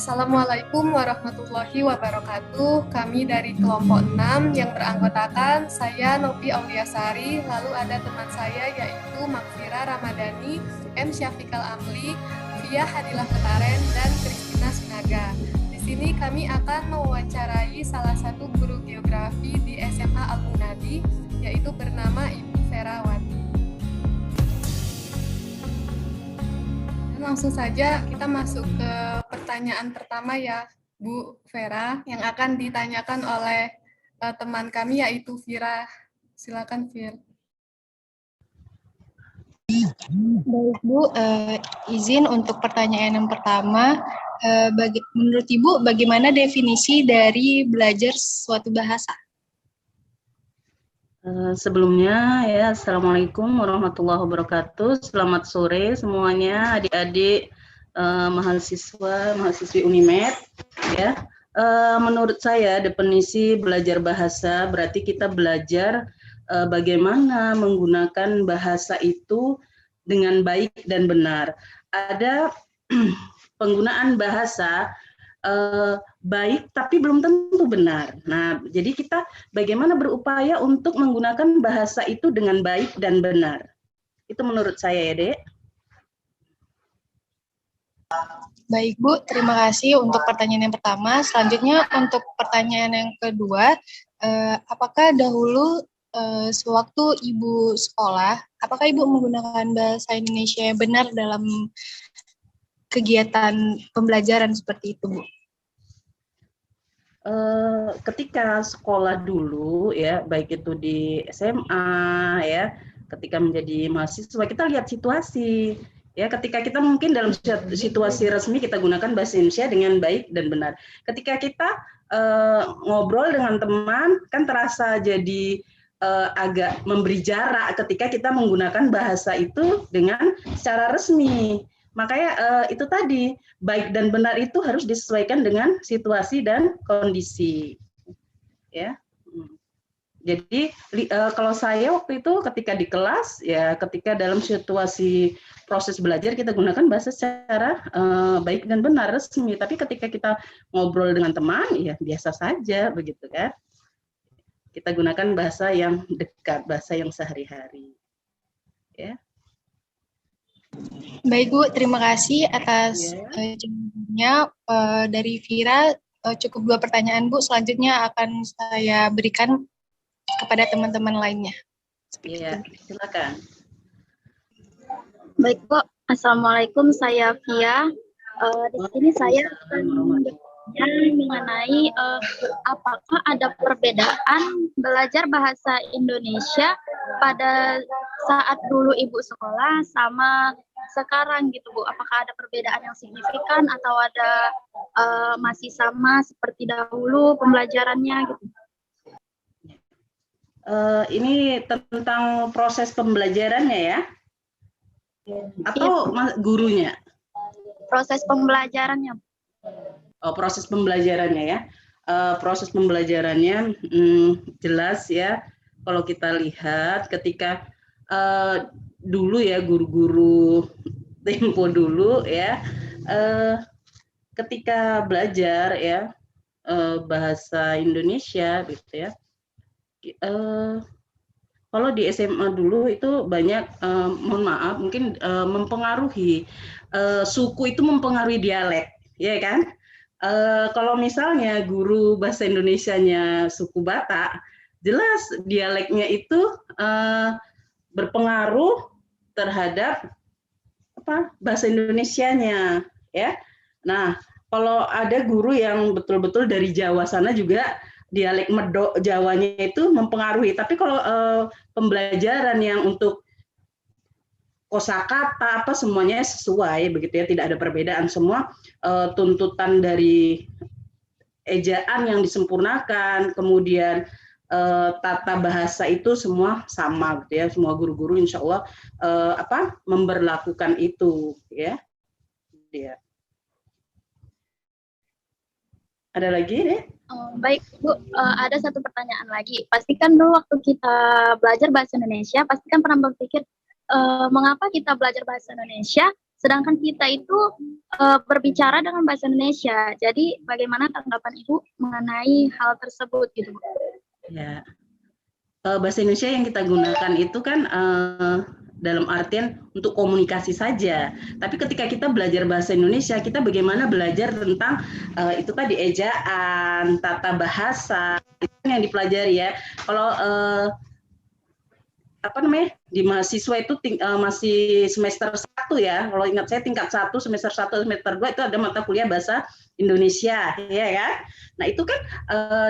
Assalamualaikum warahmatullahi wabarakatuh. Kami dari kelompok 6 yang beranggotakan saya Novi Auliasari, lalu ada teman saya yaitu Makfira Ramadhani, M. Syafiqal Amli, Via Hadilah Ketaren, dan Kristina Sinaga. Di sini kami akan mewawancarai salah satu guru geografi di SMA Al-Munadi, yaitu bernama Ibu Ferawati. Langsung saja kita masuk ke pertanyaan pertama ya, Bu Vera, yang akan ditanyakan oleh teman kami yaitu Vira. Silakan, Vir. Baik, Bu. Izin untuk pertanyaan yang pertama. Menurut Ibu, bagaimana definisi dari belajar suatu bahasa? Sebelumnya ya, Assalamualaikum warahmatullahi wabarakatuh. Selamat sore semuanya, adik-adik mahasiswi Unimed. Ya, menurut saya definisi belajar bahasa berarti kita belajar bagaimana menggunakan bahasa itu dengan baik dan benar. Ada penggunaan bahasa baik tapi belum tentu benar. Nah, jadi kita bagaimana berupaya untuk menggunakan bahasa itu dengan baik dan benar. Itu menurut saya ya, Dek. Baik, Bu. Terima kasih untuk pertanyaan yang pertama. Selanjutnya untuk pertanyaan yang kedua, apakah dahulu sewaktu Ibu sekolah, apakah Ibu menggunakan bahasa Indonesia yang benar dalam kegiatan pembelajaran seperti itu, Bu? Ketika sekolah dulu ya, baik itu di SMA ya, ketika menjadi mahasiswa kita lihat situasi ya. Ketika kita mungkin dalam situasi resmi kita gunakan bahasa Indonesia dengan baik dan benar. Ketika kita ngobrol dengan teman kan terasa jadi agak memberi jarak ketika kita menggunakan bahasa itu dengan secara resmi. Makanya itu tadi, baik dan benar itu harus disesuaikan dengan situasi dan kondisi. Ya. Jadi kalau saya waktu itu ketika di kelas, ya ketika dalam situasi proses belajar kita gunakan bahasa secara baik dan benar, resmi. Tapi ketika kita ngobrol dengan teman, ya biasa saja begitu kan. Kita gunakan bahasa yang dekat, bahasa yang sehari-hari. Ya. Baik, Bu, terima kasih atas jawabannya dari Vira. Cukup 2 pertanyaan, Bu. Selanjutnya akan saya berikan kepada teman-teman lainnya. Iya, silakan. Baik, Bu. Assalamualaikum, saya Via. Di sini saya akan bertanya mengenai apakah ada perbedaan belajar bahasa Indonesia pada saat dulu Ibu sekolah sama sekarang gitu, Bu. Apakah ada perbedaan yang signifikan atau ada masih sama seperti dahulu pembelajarannya gitu? Ini tentang proses pembelajarannya ya? Atau gurunya? Proses pembelajarannya. Oh, proses pembelajarannya ya. Proses pembelajarannya jelas ya. Kalau kita lihat ketika dulu ya, guru-guru tempo dulu ya, ketika belajar ya bahasa Indonesia gitu ya, kalau di SMA dulu itu banyak, mohon maaf mungkin mempengaruhi suku itu mempengaruhi dialek, ya kan? Kalau misalnya guru bahasa Indonesianya suku Batak, jelas dialeknya itu berpengaruh terhadap bahasa Indonesianya, ya. Nah, kalau ada guru yang betul-betul dari Jawa sana juga dialek Medok Jawanya itu mempengaruhi. Tapi kalau pembelajaran yang untuk kosakata apa semuanya sesuai begitu ya, tidak ada perbedaan, semua tuntutan dari ejaan yang disempurnakan, kemudian tata bahasa itu semua sama gitu ya, semua guru-guru insya Allah memberlakukan itu ya. Ada lagi deh? Baik, Bu, ada satu pertanyaan lagi. Pastikan dulu waktu kita belajar bahasa Indonesia, pastikan pernah berpikir mengapa kita belajar bahasa Indonesia sedangkan kita itu berbicara dengan bahasa Indonesia. Jadi bagaimana tanggapan Ibu mengenai hal tersebut gitu, Bu? Ya, bahasa Indonesia yang kita gunakan itu kan dalam artian untuk komunikasi saja. Tapi ketika kita belajar bahasa Indonesia, kita bagaimana belajar tentang itu tadi ejaan, tata bahasa, itu yang dipelajari ya. Kalau di mahasiswa itu masih semester 1 ya. Kalau ingat saya tingkat 1, semester 1, semester 2 itu ada mata kuliah bahasa Indonesia, ya kan? Nah, itu kan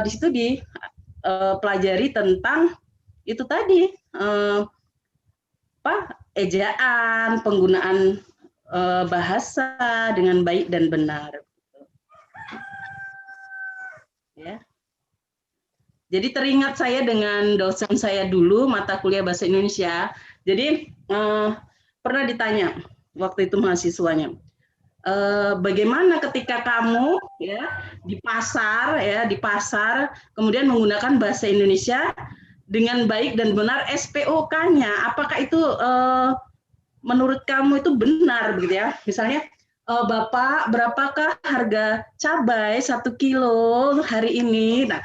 di situ pelajari tentang itu tadi ejaan, penggunaan bahasa dengan baik dan benar. Ya. Jadi teringat saya dengan dosen saya dulu mata kuliah bahasa Indonesia. Jadi pernah ditanya waktu itu mahasiswanya, bagaimana ketika kamu ya di pasar kemudian menggunakan bahasa Indonesia dengan baik dan benar SPOK-nya, apakah itu menurut kamu itu benar begitu ya? Misalnya, Bapak, berapakah harga cabai 1 kilo hari ini? Nah,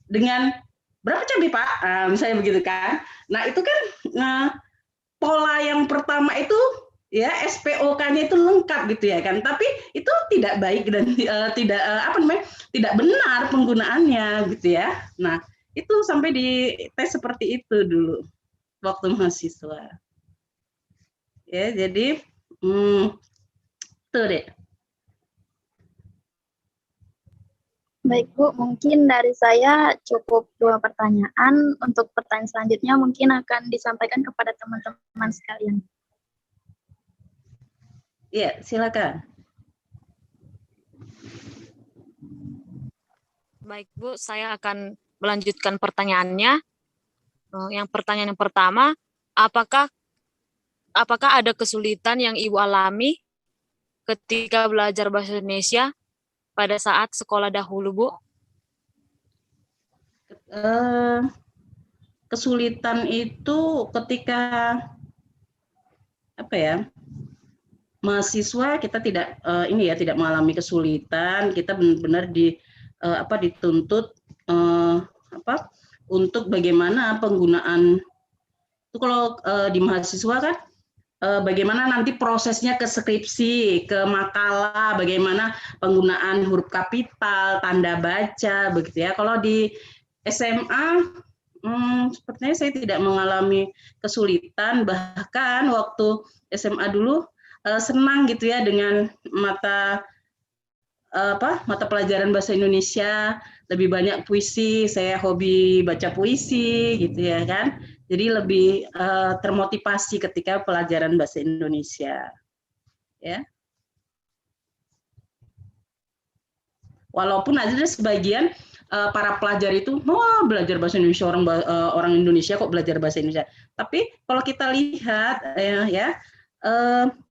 dengan berapa cabai Pak? Misalnya begitu kan? Nah, itu kan pola yang pertama itu ya SPOK-nya itu lengkap gitu ya kan, tapi itu tidak baik dan tidak benar penggunaannya gitu ya. Nah, itu sampai di tes seperti itu dulu waktu mahasiswa ya. Jadi tuh deh. Baik Bu, mungkin dari saya cukup 2 pertanyaan. Untuk pertanyaan selanjutnya mungkin akan disampaikan kepada teman-teman sekalian. Iya, silakan. Baik Bu, saya akan melanjutkan pertanyaannya. Yang pertanyaan yang pertama, apakah ada kesulitan yang Ibu alami ketika belajar bahasa Indonesia pada saat sekolah dahulu, Bu? Kesulitan itu ketika mahasiswa kita tidak mengalami kesulitan, kita benar-benar dituntut untuk bagaimana penggunaan itu. Kalau di mahasiswa kan bagaimana nanti prosesnya ke skripsi, ke makalah, bagaimana penggunaan huruf kapital, tanda baca, begitu ya. Kalau di SMA, sepertinya saya tidak mengalami kesulitan, bahkan waktu SMA dulu senang gitu ya dengan mata pelajaran bahasa Indonesia, lebih banyak puisi, saya hobi baca puisi gitu ya kan. Jadi lebih termotivasi ketika pelajaran bahasa Indonesia. Ya. Walaupun ada sebagian para pelajar itu belajar bahasa Indonesia, orang Indonesia kok belajar bahasa Indonesia. Tapi kalau kita lihat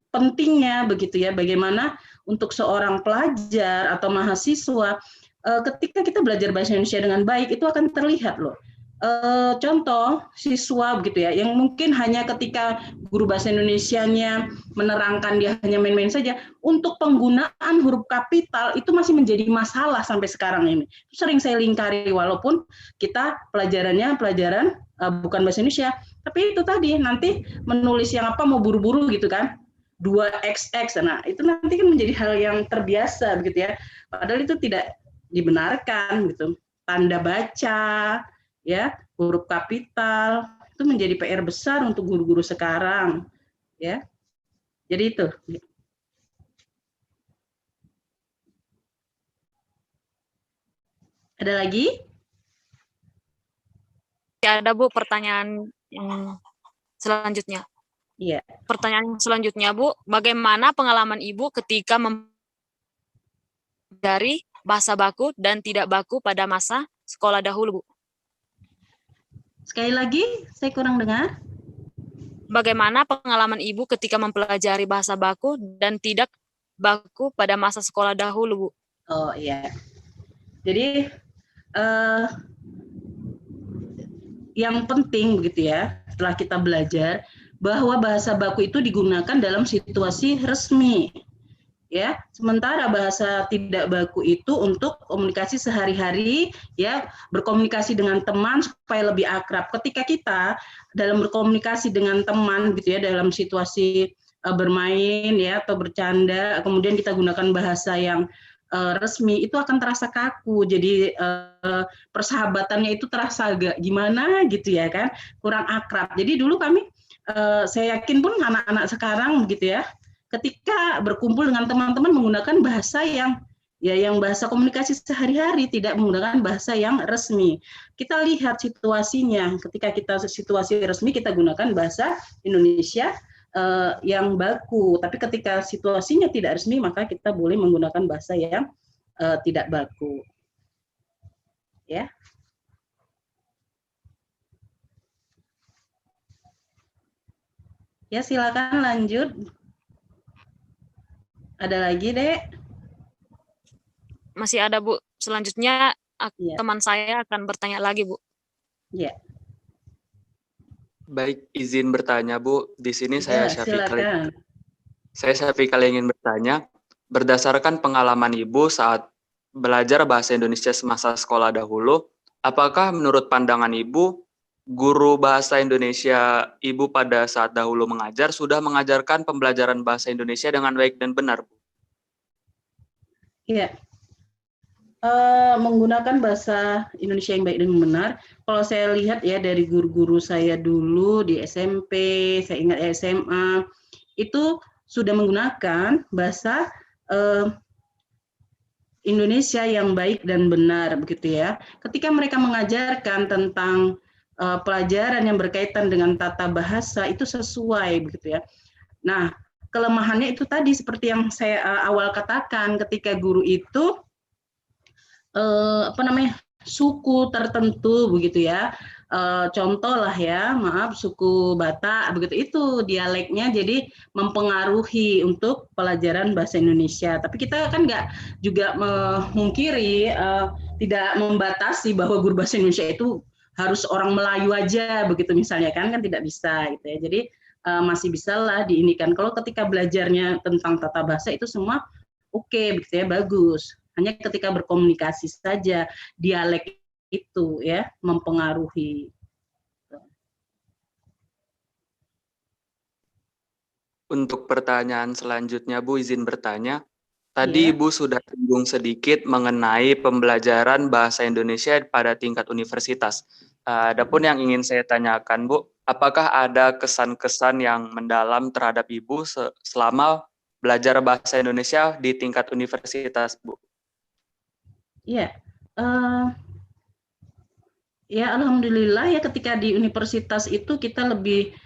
pentingnya begitu ya, bagaimana untuk seorang pelajar atau mahasiswa ketika kita belajar bahasa Indonesia dengan baik itu akan terlihat loh. Contoh siswa begitu ya, yang mungkin hanya ketika guru bahasa Indonesianya menerangkan dia hanya main-main saja, untuk penggunaan huruf kapital itu masih menjadi masalah sampai sekarang ini. Sering saya lingkari walaupun kita pelajaran bukan bahasa Indonesia, tapi itu tadi nanti menulis yang mau buru-buru gitu kan, 2xx, nah itu nanti kan menjadi hal yang terbiasa begitu ya, padahal itu tidak dibenarkan gitu. Tanda baca ya, huruf kapital itu menjadi PR besar untuk guru-guru sekarang ya. Jadi itu. Ada lagi? Ada Bu pertanyaan yang selanjutnya. Iya. Pertanyaan selanjutnya Bu, bagaimana pengalaman Ibu ketika dari bahasa baku dan tidak baku pada masa sekolah dahulu, Bu? Sekali lagi, saya kurang dengar. Bagaimana pengalaman Ibu ketika mempelajari bahasa baku dan tidak baku pada masa sekolah dahulu, Bu? Oh iya. Jadi yang penting begitu ya, setelah kita belajar, bahwa bahasa baku itu digunakan dalam situasi resmi. Ya, sementara bahasa tidak baku itu untuk komunikasi sehari-hari, ya, berkomunikasi dengan teman supaya lebih akrab. Ketika kita dalam berkomunikasi dengan teman gitu ya, dalam situasi bermain ya atau bercanda, kemudian kita gunakan bahasa yang resmi, itu akan terasa kaku. Jadi persahabatannya itu terasa agak gimana gitu ya kan, kurang akrab. Jadi dulu kami, saya yakin pun anak-anak sekarang begitu ya, ketika berkumpul dengan teman-teman menggunakan bahasa yang bahasa komunikasi sehari-hari, tidak menggunakan bahasa yang resmi. Kita lihat situasinya, ketika kita situasi resmi kita gunakan bahasa Indonesia yang baku, tapi ketika situasinya tidak resmi maka kita boleh menggunakan bahasa yang tidak baku. Ya. Ya, silakan lanjut. Ada lagi, Dek? Masih ada, Bu. Selanjutnya Ya. teman saya akan bertanya lagi, Bu. Ya. Baik, izin bertanya, Bu. Di sini Ya, silakan. Saya Syafiqal ingin bertanya, berdasarkan pengalaman Ibu saat belajar bahasa Indonesia semasa sekolah dahulu, apakah menurut pandangan Ibu, guru bahasa Indonesia Ibu pada saat dahulu mengajar sudah mengajarkan pembelajaran bahasa Indonesia dengan baik dan benar, Bu? Iya. Menggunakan bahasa Indonesia yang baik dan benar. Kalau saya lihat ya dari guru-guru saya dulu di SMP, saya ingat SMA, itu sudah menggunakan bahasa Indonesia yang baik dan benar begitu ya. Ketika mereka mengajarkan tentang pelajaran yang berkaitan dengan tata bahasa itu sesuai begitu ya. Nah, kelemahannya itu tadi seperti yang saya awal katakan, ketika guru itu suku tertentu begitu ya, contoh lah ya, maaf, suku Batak begitu, itu dialeknya jadi mempengaruhi untuk pelajaran bahasa Indonesia. Tapi kita kan nggak juga memungkiri, tidak membatasi bahwa guru bahasa Indonesia itu harus orang Melayu aja begitu misalnya, kan tidak bisa gitu ya. Jadi masih bisa lah diinikan. Kalau ketika belajarnya tentang tata bahasa itu semua oke begitu ya, bagus. Hanya ketika berkomunikasi saja dialek itu ya mempengaruhi. Untuk pertanyaan selanjutnya, Bu, izin bertanya. Tadi Ibu sudah singgung sedikit mengenai pembelajaran bahasa Indonesia pada tingkat universitas. Adapun yang ingin saya tanyakan, Bu, apakah ada kesan-kesan yang mendalam terhadap Ibu selama belajar bahasa Indonesia di tingkat universitas, Bu? Iya, ya alhamdulillah ya ketika di universitas itu kita lebih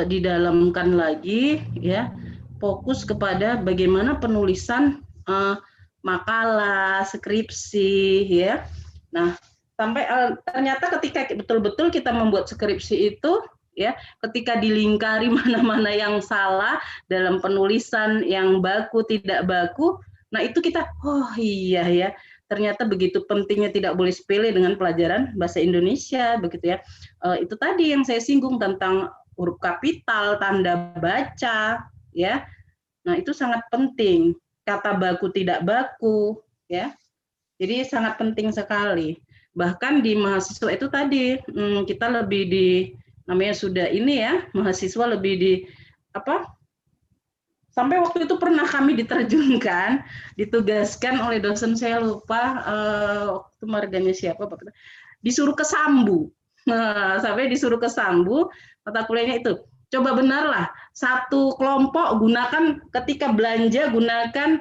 didalamkan lagi ya, fokus kepada bagaimana penulisan makalah, skripsi ya. Nah, sampai ternyata ketika betul-betul kita membuat skripsi itu ya, ketika dilingkari mana-mana yang salah dalam penulisan, yang baku, tidak baku, nah itu kita, oh iya ya, ternyata begitu pentingnya, tidak boleh sepele dengan pelajaran bahasa Indonesia begitu ya. Itu tadi yang saya singgung tentang huruf kapital, tanda baca ya. Nah, itu sangat penting. Kata baku tidak baku ya. Jadi sangat penting sekali. Bahkan di mahasiswa itu tadi kita lebih di, namanya sudah ini ya, mahasiswa lebih di apa? Sampai waktu itu pernah kami diterjunkan, ditugaskan oleh dosen, saya lupa waktu marganya siapa, disuruh ke Sambu. Nah, sampai disuruh ke Sambu, mata kuliahnya itu, coba benarlah, satu kelompok gunakan ketika belanja, gunakan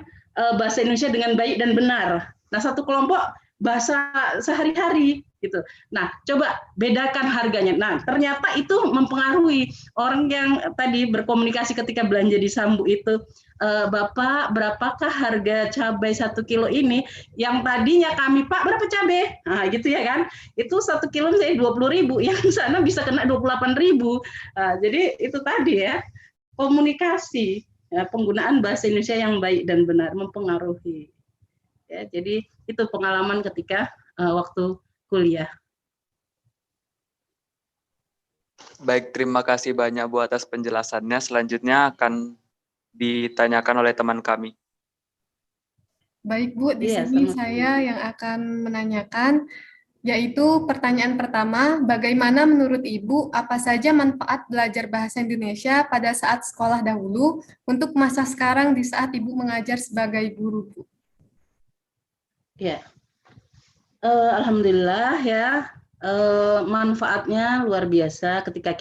bahasa Indonesia dengan baik dan benar. Nah, satu kelompok bahasa sehari-hari gitu. Nah, coba bedakan harganya. Nah, ternyata itu mempengaruhi orang yang tadi berkomunikasi ketika belanja di Sambu itu, Bapak, berapakah harga cabai 1 kilo ini? Yang tadinya kami, Pak, berapa cabai? Nah, gitu ya kan? Itu 1 kilo saya 20.000, yang sana bisa kena 28.000. Nah, jadi itu tadi ya, komunikasi, ya, penggunaan bahasa Indonesia yang baik dan benar mempengaruhi. Ya, jadi itu pengalaman ketika waktu kuliah. Baik, terima kasih banyak Bu atas penjelasannya. Selanjutnya akan ditanyakan oleh teman kami. Baik Bu, di Iya, sini sama-sama. saya yang akan menanyakan, yaitu pertanyaan pertama, bagaimana menurut Ibu apa saja manfaat belajar bahasa Indonesia pada saat sekolah dahulu untuk masa sekarang di saat Ibu mengajar sebagai guru, Bu? Ya, alhamdulillah ya, manfaatnya luar biasa ketika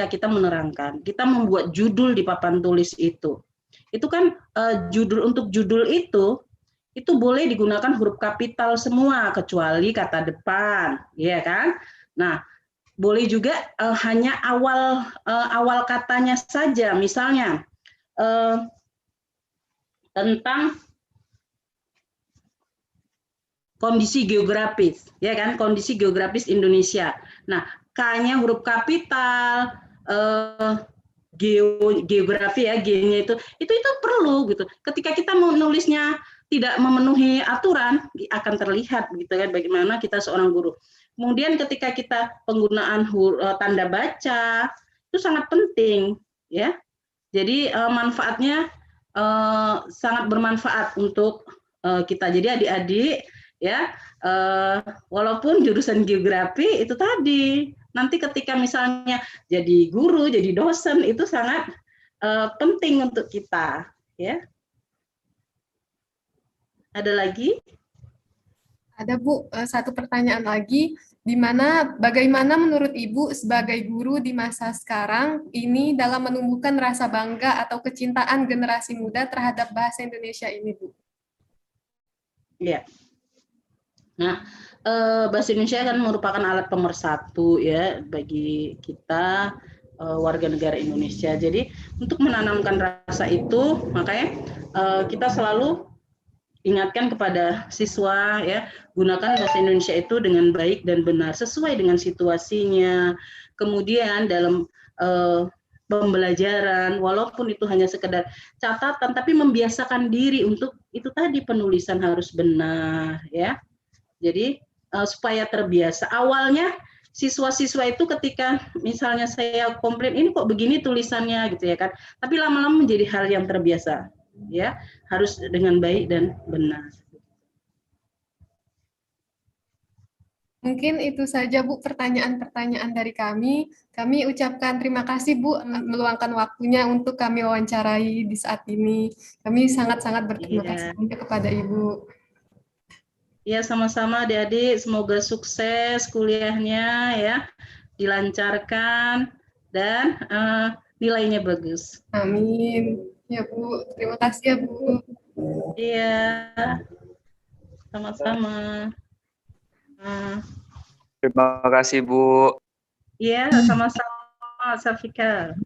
kita menerangkan, kita membuat judul di papan tulis itu kan untuk judul itu boleh digunakan huruf kapital semua kecuali kata depan, ya kan? Nah, boleh juga hanya awal katanya saja, misalnya tentang kondisi geografis, ya kan? Kondisi geografis Indonesia. Nah, K-nya huruf kapital, geografi ya, G-nya itu perlu gitu. Ketika kita mau nulisnya tidak memenuhi aturan, akan terlihat gitu kan bagaimana kita seorang guru. Kemudian ketika kita penggunaan tanda baca itu sangat penting ya. Jadi manfaatnya sangat bermanfaat untuk kita. Jadi adik-adik ya, walaupun jurusan geografi itu tadi, nanti ketika misalnya jadi guru, jadi dosen itu sangat penting untuk kita, ya. Ada lagi? Ada Bu, satu pertanyaan lagi, di mana bagaimana menurut Ibu sebagai guru di masa sekarang ini dalam menumbuhkan rasa bangga atau kecintaan generasi muda terhadap bahasa Indonesia ini, Bu? Ya. Nah, bahasa Indonesia kan merupakan alat pemersatu ya bagi kita warga negara Indonesia. Jadi untuk menanamkan rasa itu, makanya kita selalu ingatkan kepada siswa ya, gunakan bahasa Indonesia itu dengan baik dan benar sesuai dengan situasinya. Kemudian dalam pembelajaran, walaupun itu hanya sekedar catatan, tapi membiasakan diri untuk itu tadi penulisan harus benar ya. Jadi supaya terbiasa. Awalnya siswa-siswa itu ketika misalnya saya komplain ini kok begini tulisannya gitu ya kan. Tapi lama-lama menjadi hal yang terbiasa ya, harus dengan baik dan benar. Mungkin itu saja Bu pertanyaan-pertanyaan dari kami. Kami ucapkan terima kasih Bu meluangkan waktunya untuk kami wawancarai di saat ini. Kami sangat-sangat berterima kasih kepada Ibu. Ya, sama-sama adik-adik, semoga sukses kuliahnya ya, dilancarkan dan nilainya bagus. Amin. Ya Bu, terima kasih ya Bu. Iya, sama-sama. Terima kasih Bu. Iya, sama-sama Safika.